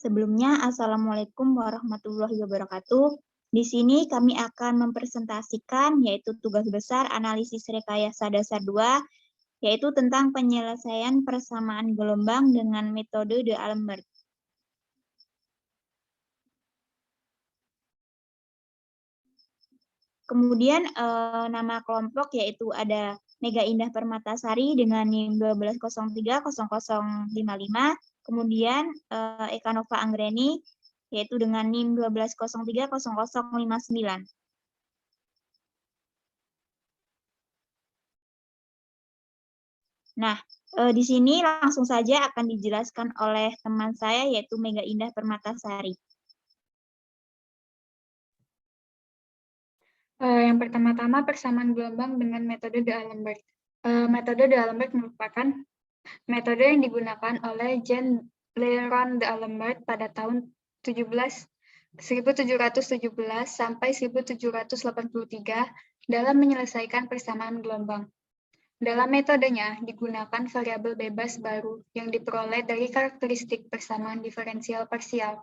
Sebelumnya, Assalamualaikum warahmatullahi wabarakatuh. Di sini kami akan mempresentasikan yaitu tugas besar analisis rekayasa dasar 2, yaitu tentang penyelesaian persamaan gelombang dengan metode D'Alembert. Kemudian nama kelompok yaitu ada Mega Indah Permatasari dengan NIM 12030055, kemudian Eka Nova Anggreni yaitu dengan NIM 12030059. Nah, di sini langsung saja akan dijelaskan oleh teman saya yaitu Mega Indah Permatasari. Yang pertama-tama persamaan gelombang dengan metode D'Alembert. Metode D'Alembert merupakan metode yang digunakan oleh Jean Leron D'Alembert pada tahun 1717 sampai 1783 dalam menyelesaikan persamaan gelombang. Dalam metodenya digunakan variabel bebas baru yang diperoleh dari karakteristik persamaan diferensial parsial.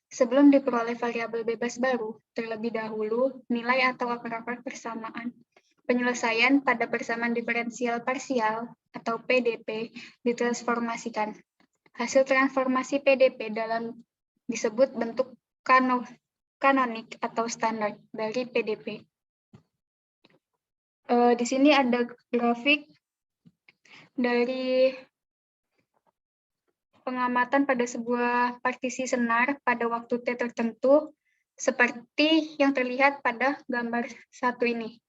Sebelum diperoleh variabel bebas baru, terlebih dahulu nilai atau akar-akar persamaan penyelesaian pada persamaan diferensial parsial atau PDP ditransformasikan. Hasil transformasi PDP disebut bentuk kanonik atau standar dari PDP. Di sini ada grafik dari pengamatan pada sebuah partisi senar pada waktu T tertentu, seperti yang terlihat pada gambar satu ini,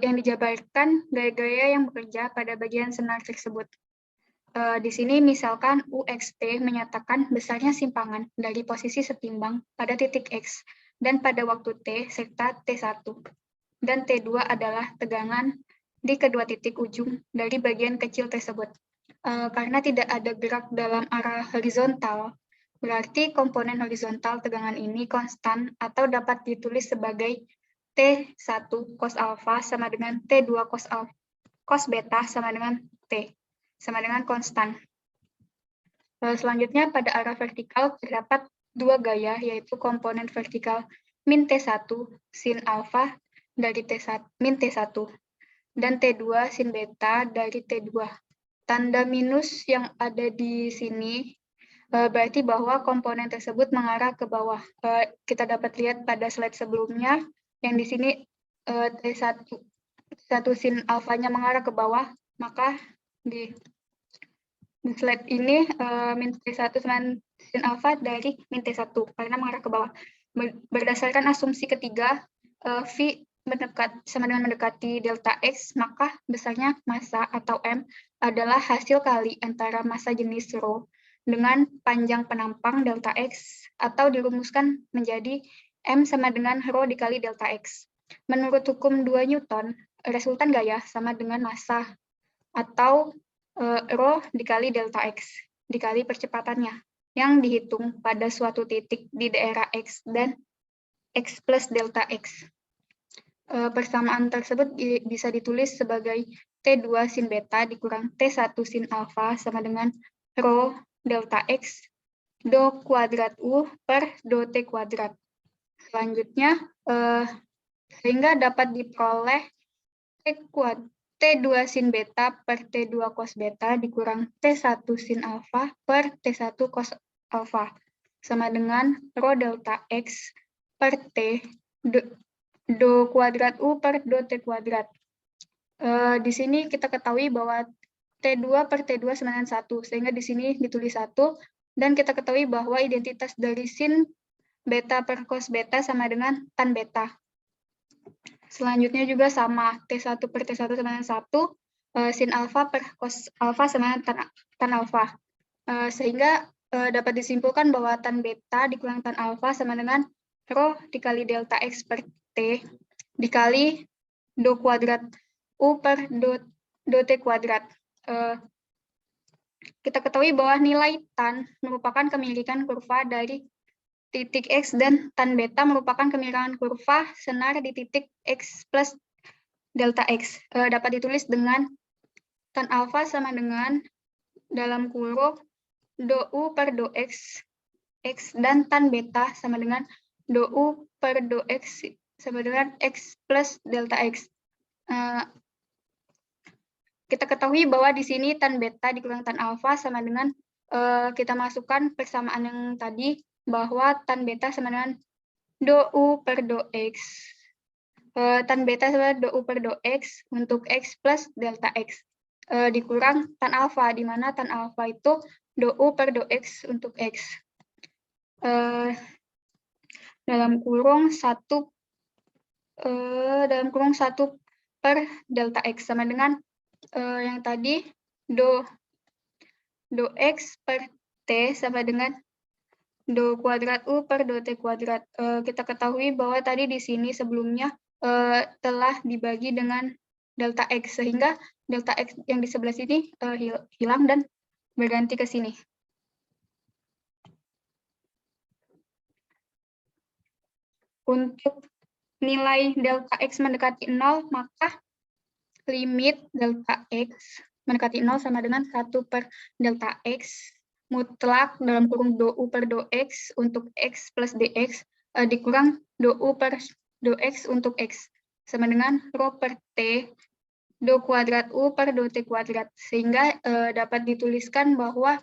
yang dijabarkan gaya-gaya yang bekerja pada bagian senar tersebut. Di sini misalkan UXT menyatakan besarnya simpangan dari posisi setimbang pada titik X dan pada waktu T serta T1, dan T2 adalah tegangan di kedua titik ujung dari bagian kecil tersebut. Karena tidak ada gerak dalam arah horizontal, berarti komponen horizontal tegangan ini konstan atau dapat ditulis sebagai T1 cos alfa sama dengan T2 cos beta sama dengan T, sama dengan konstan. Selanjutnya pada arah vertikal terdapat dua gaya, yaitu komponen vertikal min T1 sin alfa dari min T1 dan T2 sin beta dari T2. Tanda minus yang ada di sini berarti bahwa komponen tersebut mengarah ke bawah. Kita dapat lihat pada slide sebelumnya, yang di sini T1 sin alfanya mengarah ke bawah, maka di slide ini min T1 sin alfa dari min T1 karena mengarah ke bawah. Berdasarkan asumsi ketiga, V sama dengan mendekati delta X, maka besarnya massa atau M adalah hasil kali antara massa jenis ρ dengan panjang penampang delta X, atau dirumuskan menjadi M sama dengan ρ dikali delta X. Menurut hukum 2 Newton, resultan gaya sama dengan massa atau ρ dikali delta X dikali percepatannya yang dihitung pada suatu titik di daerah X dan X plus delta X. Persamaan tersebut bisa ditulis sebagai T2 sin beta dikurang T1 sin alfa sama dengan ρ delta X do kuadrat U per do T kuadrat. Selanjutnya, sehingga dapat diperoleh T2 sin beta per T2 cos beta dikurang T1 sin alfa per T1 cos alfa sama dengan ρ delta X per T do kuadrat U per do T kuadrat. Di sini kita ketahui bahwa T2 per T2 sama dengan 1, sehingga di sini ditulis 1, dan kita ketahui bahwa identitas dari sin beta per cos beta sama dengan tan beta. Selanjutnya juga sama, T1 per T1 sama dengan 1, sin alfa per cos alfa sama dengan tan alfa. Sehingga dapat disimpulkan bahwa tan beta dikurang tan alfa sama dengan ρ dikali delta X per T dikali do kuadrat U per do T kuadrat. Kita ketahui bahwa nilai tan merupakan kemilikan kurva dari titik X dan tan beta merupakan kemilikan kurva senar di titik X plus delta X. Dapat ditulis dengan tan alfa sama dengan dalam kurung do U per do X X dan tan beta sama dengan do U per do X sama dengan X plus delta X. Kita ketahui bahwa di sini tan beta dikurang tan alfa sama dengan kita masukkan persamaan yang tadi bahwa tan beta sama dengan do U per do X. Tan beta sama do U per do X untuk X plus delta X. Dikurang tan alfa, di mana tan alfa itu do U per do X untuk X. Dalam kurung 1 per delta X sama dengan yang tadi do X per T sama dengan do kuadrat U per do T kuadrat. Kita ketahui bahwa tadi di sini sebelumnya telah dibagi dengan delta X, sehingga delta X yang di sebelah sini hilang dan berganti ke sini. Untuk nilai delta X mendekati 0, maka limit delta X mendekati 0 sama dengan 1 per delta X mutlak dalam kurung do U per do X untuk X plus dx dikurang do U per do X untuk X sama dengan rho per T do kuadrat U per do T kuadrat, sehingga dapat dituliskan bahwa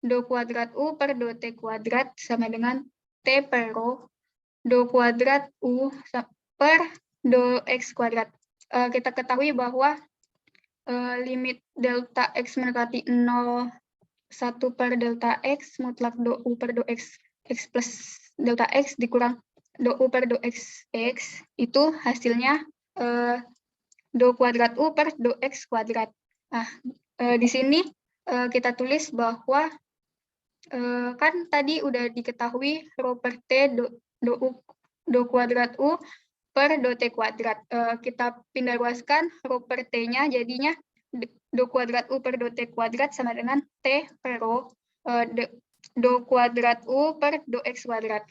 do kuadrat U per do T kuadrat sama dengan T per rho do kuadrat U per do X kuadrat. Kita ketahui bahwa limit delta X mendekati 0, 1 per delta X mutlak do U per do X, X plus delta X dikurang do U per do X, X, itu hasilnya do kuadrat U per do X kuadrat. Nah, di sini kita tulis bahwa kan tadi udah diketahui rho per T do kuadrat U per do T kuadrat. Kita pindah ruaskan rho per T-nya, jadinya do kuadrat U per do T kuadrat sama dengan T per rho do kuadrat U per do X kuadrat.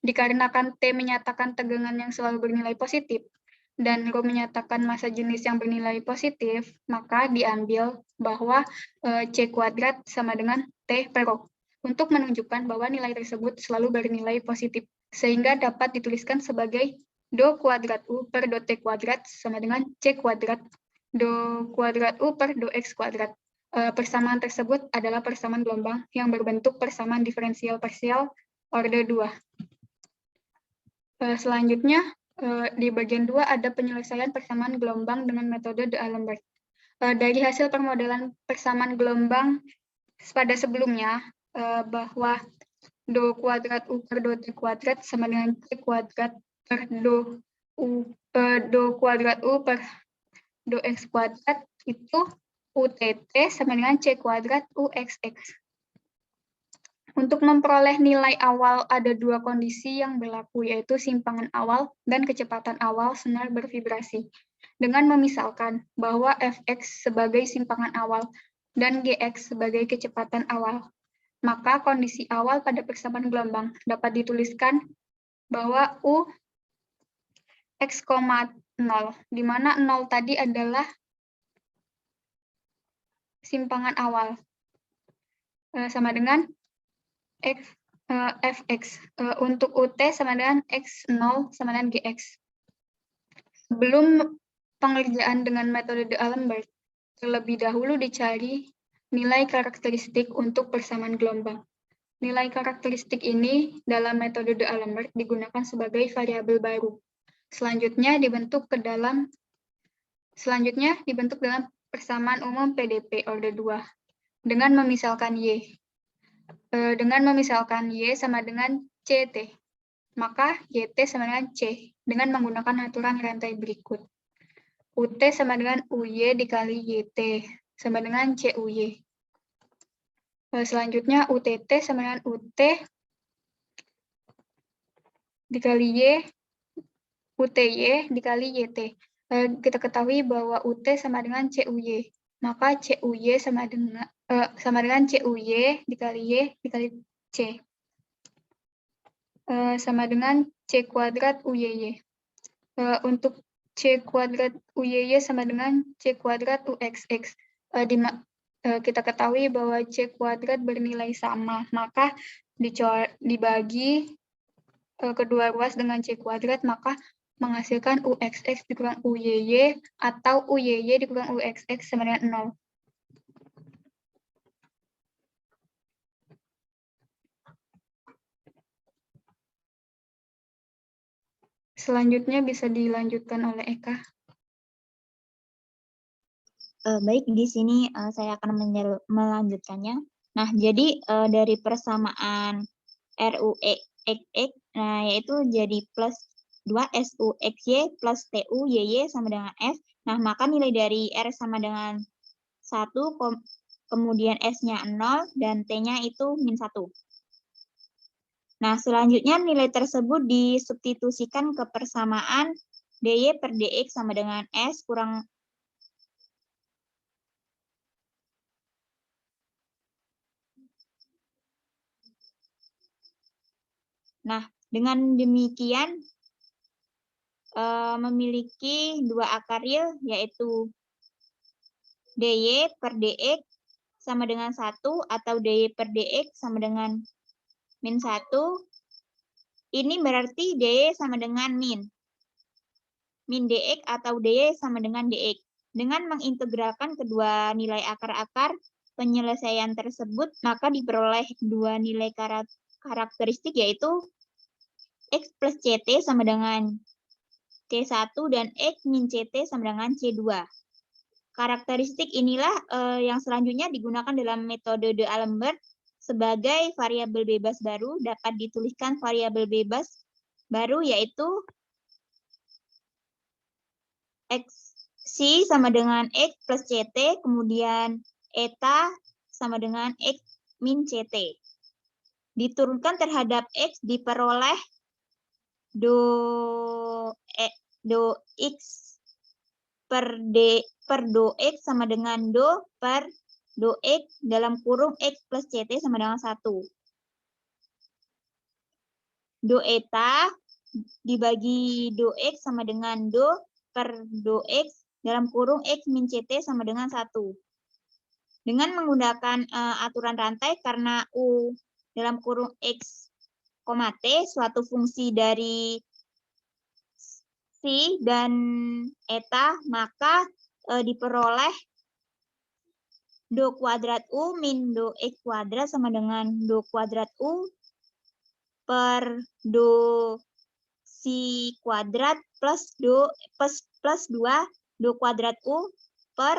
Dikarenakan T menyatakan tegangan yang selalu bernilai positif, dan rho menyatakan massa jenis yang bernilai positif, maka diambil bahwa C kuadrat sama dengan T per rho untuk menunjukkan bahwa nilai tersebut selalu bernilai positif, sehingga dapat dituliskan sebagai do kuadrat U per do T kuadrat sama dengan C kuadrat do kuadrat U per do X kuadrat. Persamaan tersebut adalah persamaan gelombang yang berbentuk persamaan diferensial parsial order 2. Selanjutnya, di bagian 2 ada penyelesaian persamaan gelombang dengan metode D'Alembert. Dari hasil permodelan persamaan gelombang pada sebelumnya, bahwa do kuadrat U per do T kuadrat sama dengan C kuadrat per do kuadrat U per do X kuadrat itu UTT sama dengan C kuadrat UXX. Untuk memperoleh nilai awal ada dua kondisi yang berlaku, yaitu simpangan awal dan kecepatan awal senar bervibrasi. Dengan memisalkan bahwa Fx sebagai simpangan awal dan Gx sebagai kecepatan awal, maka kondisi awal pada persamaan gelombang dapat dituliskan bahwa U x, 0, di mana 0 tadi adalah simpangan awal, sama dengan Fx. Untuk UT sama dengan X0 sama dengan Gx. Sebelum pengerjaan dengan metode D'Alembert, terlebih dahulu dicari nilai karakteristik untuk persamaan gelombang. Nilai karakteristik ini dalam metode D'Alembert digunakan sebagai variabel baru. Selanjutnya dibentuk dalam persamaan umum PDP order 2 dengan memisalkan Y. Dengan memisalkan Y sama dengan CT, maka YT sama dengan C dengan menggunakan aturan rantai berikut. UT sama dengan UY dikali YT sama dengan CUY. Selanjutnya UTT sama dengan UT dikali Y, UTY dikali YT. Kita ketahui bahwa UT sama dengan CUY, maka CUY sama dengan CUY dikali Y dikali C. Sama dengan C kuadrat UYY. Untuk C kuadrat UYY sama dengan C kuadrat UXX. Kita ketahui bahwa C kuadrat bernilai sama, maka dibagi kedua ruas dengan C kuadrat, maka menghasilkan UXX dikurang UYY atau UYY dikurang UXX sama dengan 0. Selanjutnya bisa dilanjutkan oleh Eka. Baik, di sini saya akan melanjutkannya. Nah, jadi dari persamaan RUXX, nah yaitu jadi plus 2 SUXY plus TUYY sama dengan F. Nah, maka nilai dari R sama dengan 1, kemudian S-nya 0, dan T-nya itu min 1. Nah, selanjutnya nilai tersebut disubstitusikan ke persamaan DY per DX sama dengan S kurang Nah, dengan demikian memiliki dua akar real, yaitu DY per DX sama dengan 1 atau DY per DX sama dengan min 1. Ini berarti DY sama dengan min DX atau DY sama dengan DX. Dengan mengintegralkan kedua nilai akar-akar penyelesaian tersebut, maka diperoleh dua nilai karakteristik, yaitu X plus CT sama dengan C1 dan X min CT sama dengan C2. Karakteristik inilah yang selanjutnya digunakan dalam metode D'Alembert sebagai variabel bebas baru. Dapat dituliskan variabel bebas baru yaitu XC sama dengan X plus CT, kemudian eta sama dengan X min CT. Diturunkan terhadap X diperoleh do X per do X sama dengan do per do X dalam kurung X plus CT sama dengan 1. Do eta dibagi do X sama dengan do per do X dalam kurung X min CT sama dengan 1. Dengan menggunakan aturan rantai, karena U dalam kurung X, T suatu fungsi dari C dan eta, maka diperoleh do kuadrat U min do X kuadrat sama dengan do kuadrat U per do C kuadrat plus 2 do kuadrat U per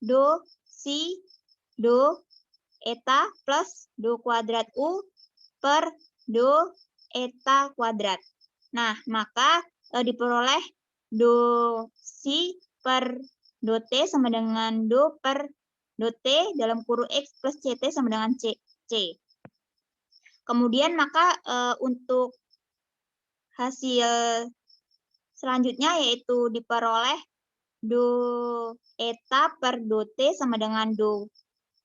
do C do eta plus do kuadrat U per do eta kuadrat. Nah, maka diperoleh do C per do T sama dengan do per do T dalam kurung X plus CT sama dengan C. Kemudian maka untuk hasil selanjutnya yaitu diperoleh do eta per do T sama dengan do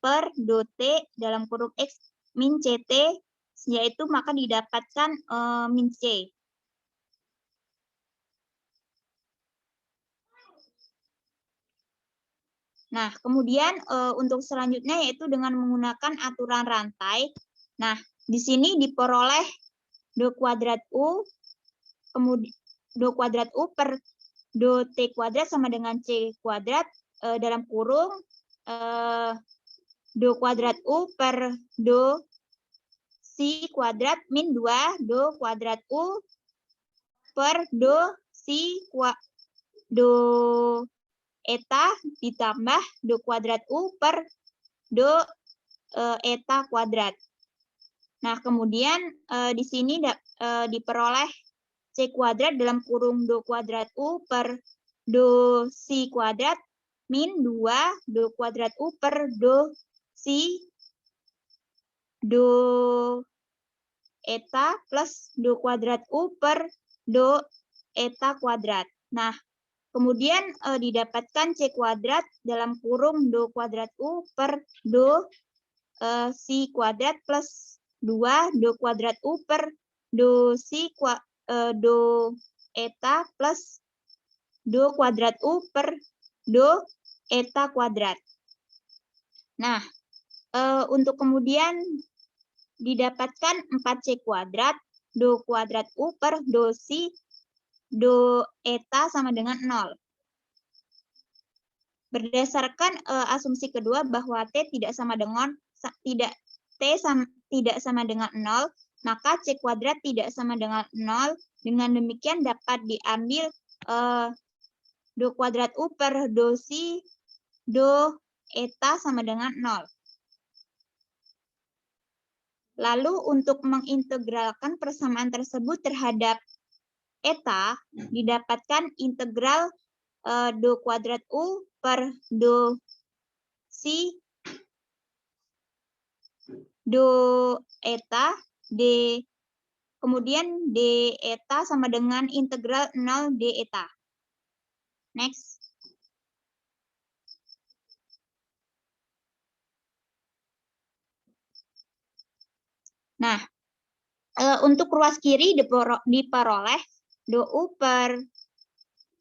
per do T dalam kurung X min CT, yaitu maka didapatkan min C. Nah, kemudian untuk selanjutnya yaitu dengan menggunakan aturan rantai. Nah, di sini diperoleh do kuadrat U, kemudian do kuadrat U per do T kuadrat sama dengan C kuadrat dalam kurung do kuadrat U per do C kuadrat min 2 do kuadrat U per do C do eta ditambah do kuadrat U per do eta kuadrat. Nah, kemudian di sini diperoleh C kuadrat dalam kurung do kuadrat U per do C kuadrat min 2 do kuadrat U per do C do eta plus do kuadrat U per do eta kuadrat. Nah, kemudian didapatkan C kuadrat dalam kurung do kuadrat U per do C kuadrat plus 2 do kuadrat U per do C do eta plus do kuadrat U per do eta kuadrat. Nah, untuk kemudian didapatkan 4C kuadrat, do kuadrat U per do Si, do eta sama dengan 0. Berdasarkan asumsi kedua bahwa T tidak sama dengan tidak sama dengan 0, maka C kuadrat tidak sama dengan 0. Dengan demikian dapat diambil do kuadrat U per do Si, do eta sama dengan 0. Lalu untuk mengintegralkan persamaan tersebut terhadap eta, didapatkan integral do kuadrat U per do Si, do eta, kemudian d eta sama dengan integral 0 d eta. Next. Nah, untuk ruas kiri diperoleh do U per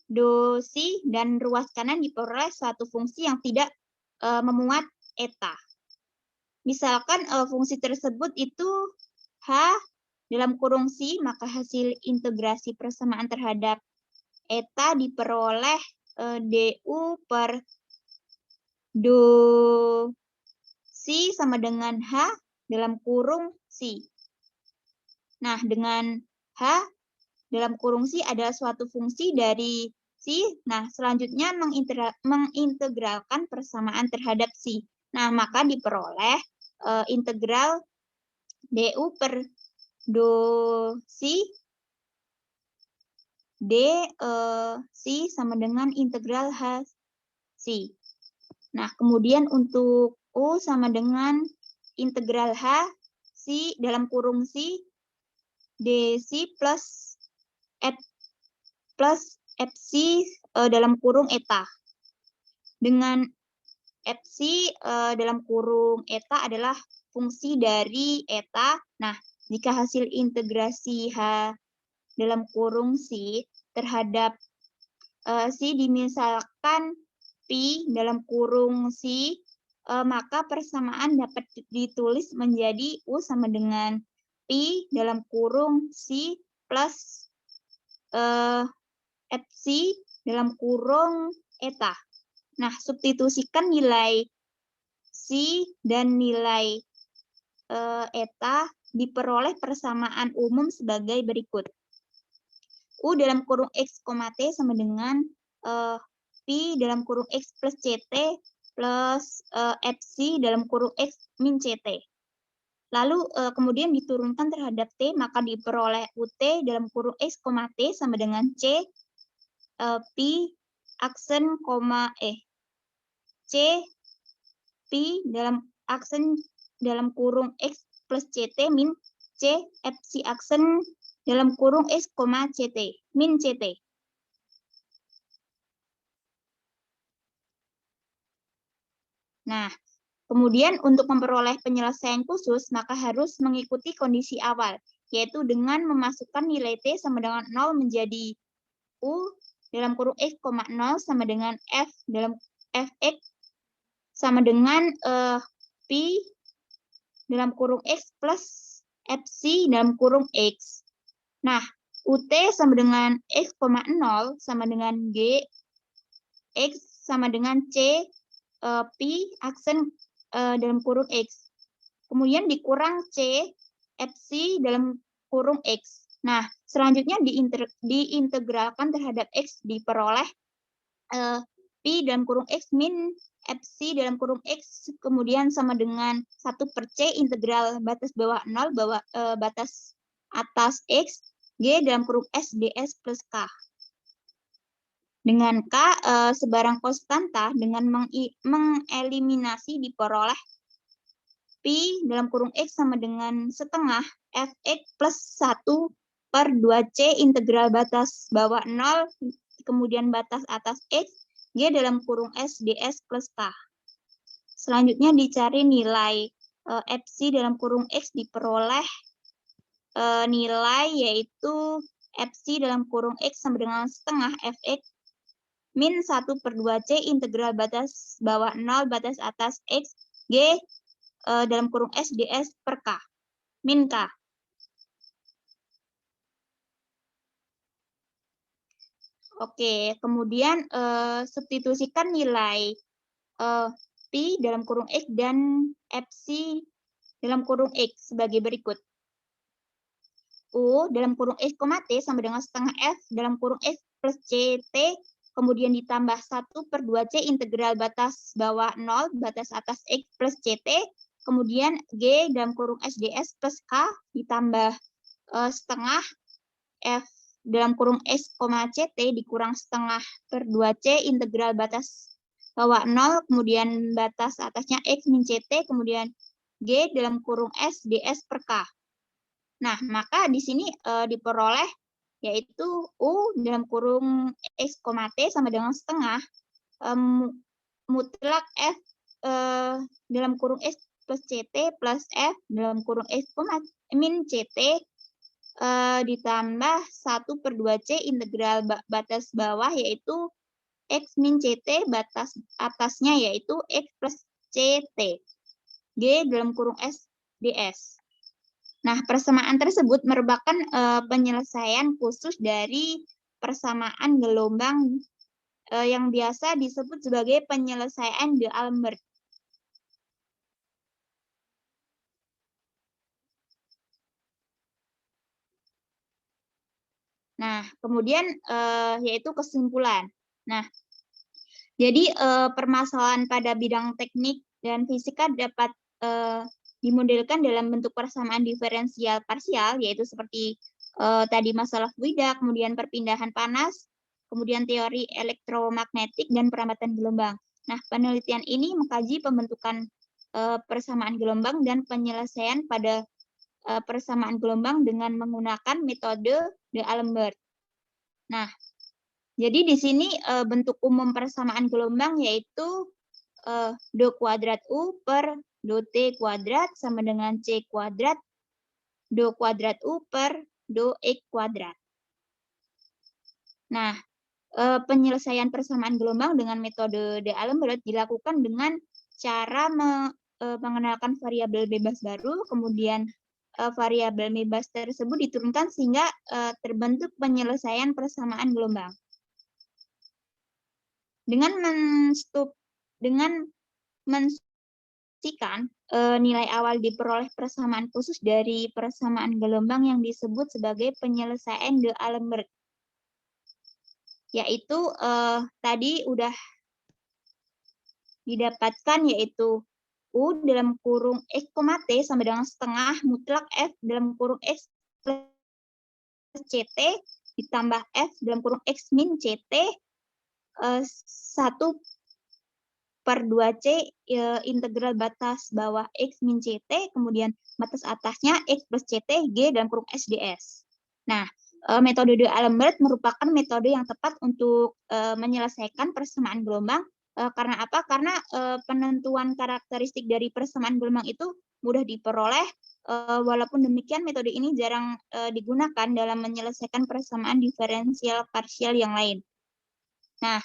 do Si, dan ruas kanan diperoleh suatu fungsi yang tidak memuat eta. Misalkan fungsi tersebut itu H dalam kurung Si, maka hasil integrasi persamaan terhadap eta diperoleh du per do Si sama dengan H dalam kurung Si. Nah, dengan H dalam kurung Si adalah suatu fungsi dari Si. Nah, selanjutnya mengintegralkan persamaan terhadap Si. Nah, maka diperoleh integral du per do Si d Si sama dengan integral H Si. Nah, kemudian untuk U sama dengan integral H Si dalam kurung Si d Si plus Fc dalam kurung eta. Dengan Fc dalam kurung eta adalah fungsi dari eta. Nah, jika hasil integrasi H dalam kurung Si terhadap Si dimisalkan Pi dalam kurung Si, maka persamaan dapat ditulis menjadi U sama dengan Pi dalam kurung Si plus Fc dalam kurung eta. Nah, substitusikan nilai Si dan nilai eta, diperoleh persamaan umum sebagai berikut. U dalam kurung X, T sama dengan Pi dalam kurung X plus CT plus Fc dalam kurung X min CT. Lalu kemudian diturunkan terhadap T, maka diperoleh UT dalam kurung X, T sama dengan C Pi aksen C Pi dalam aksen dalam kurung X plus CT min C Fc aksen dalam kurung X, CT min CT. Nah, kemudian untuk memperoleh penyelesaian khusus, maka harus mengikuti kondisi awal, yaitu dengan memasukkan nilai T sama dengan 0 menjadi U dalam kurung X, 0 sama dengan F dalam Fx sama dengan Pi dalam kurung X plus Fc dalam kurung X. Nah, UT sama dengan X, 0 sama dengan G, X sama dengan C, Pi aksen dalam kurung X. Kemudian dikurang C, Fc dalam kurung X. Nah, selanjutnya diintegralkan terhadap X, diperoleh Pi dalam kurung X min Fc dalam kurung X, kemudian sama dengan 1/C integral batas bawah 0, batas atas X, G dalam kurung S ds plus K. Dengan K sebarang konstanta, dengan mengeliminasi diperoleh Pi dalam kurung X sama dengan setengah Fx plus 1/2C integral batas bawah 0, kemudian batas atas X, G dalam kurung S ds plus K. Selanjutnya dicari nilai Fc dalam kurung X, diperoleh nilai yaitu Fc dalam kurung X sama dengan setengah Fx min 1/2C integral batas bawah 0 batas atas X, G dalam kurung S ds per K. min K. Oke, kemudian substitusikan nilai Pi dalam kurung X dan Fc dalam kurung X sebagai berikut. U dalam kurung X, T sama dengan setengah F dalam kurung X plus CT, kemudian ditambah 1/2C integral batas bawah 0, batas atas X plus CT, kemudian G dalam kurung SDS plus K ditambah setengah F dalam kurung X, CT dikurang setengah per 2C integral batas bawah 0, kemudian batas atasnya X min CT, kemudian G dalam kurung S DS per K. Nah, maka di sini diperoleh yaitu U dalam kurung X, T sama dengan setengah mutlak F dalam kurung X plus CT plus F dalam kurung X, min CT ditambah 1/2C integral batas bawah yaitu X min CT, batas atasnya yaitu X plus CT. G dalam kurung S DS. Nah, persamaan tersebut merupakan penyelesaian khusus dari persamaan gelombang yang biasa disebut sebagai penyelesaian D'Alembert. Nah, kemudian yaitu kesimpulan. Nah, jadi permasalahan pada bidang teknik dan fisika dapat dimodelkan dalam bentuk persamaan diferensial parsial, yaitu seperti tadi masalah fluida, kemudian perpindahan panas, kemudian teori elektromagnetik, dan perambatan gelombang. Nah, penelitian ini mengkaji pembentukan persamaan gelombang dan penyelesaian pada persamaan gelombang dengan menggunakan metode D'Alembert. Nah, jadi di sini bentuk umum persamaan gelombang yaitu do kuadrat U per do T kuadrat sama dengan C kuadrat do kuadrat U per do X kuadrat. Nah, penyelesaian persamaan gelombang dengan metode D'Alembert dilakukan dengan cara mengenalkan variabel bebas baru, kemudian variabel bebas tersebut diturunkan sehingga terbentuk penyelesaian persamaan gelombang. Dengan mensucikan nilai awal diperoleh persamaan khusus dari persamaan gelombang yang disebut sebagai penyelesaian D'Alembert, yaitu tadi udah didapatkan yaitu U dalam kurung X, T sama dengan setengah mutlak F dalam kurung X plus CT ditambah F dalam kurung X min CT 1/2C integral batas bawah X min CT, kemudian batas atasnya X plus CT, G dalam kurung SDS. Nah, metode D'Alembert merupakan metode yang tepat untuk menyelesaikan persamaan gelombang. Karena apa? Karena penentuan karakteristik dari persamaan gelombang itu mudah diperoleh. Walaupun demikian, metode ini jarang digunakan dalam menyelesaikan persamaan diferensial parsial yang lain. Nah,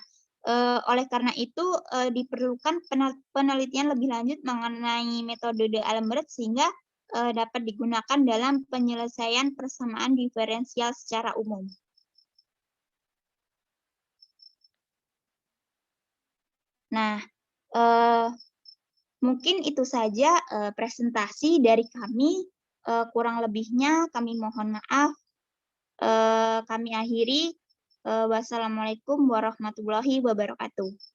oleh karena itu diperlukan penelitian lebih lanjut mengenai metode D'Alembert sehingga dapat digunakan dalam penyelesaian persamaan diferensial secara umum. Nah, mungkin itu saja presentasi dari kami. Kurang lebihnya kami mohon maaf. Kami akhiri. Wassalamualaikum warahmatullahi wabarakatuh.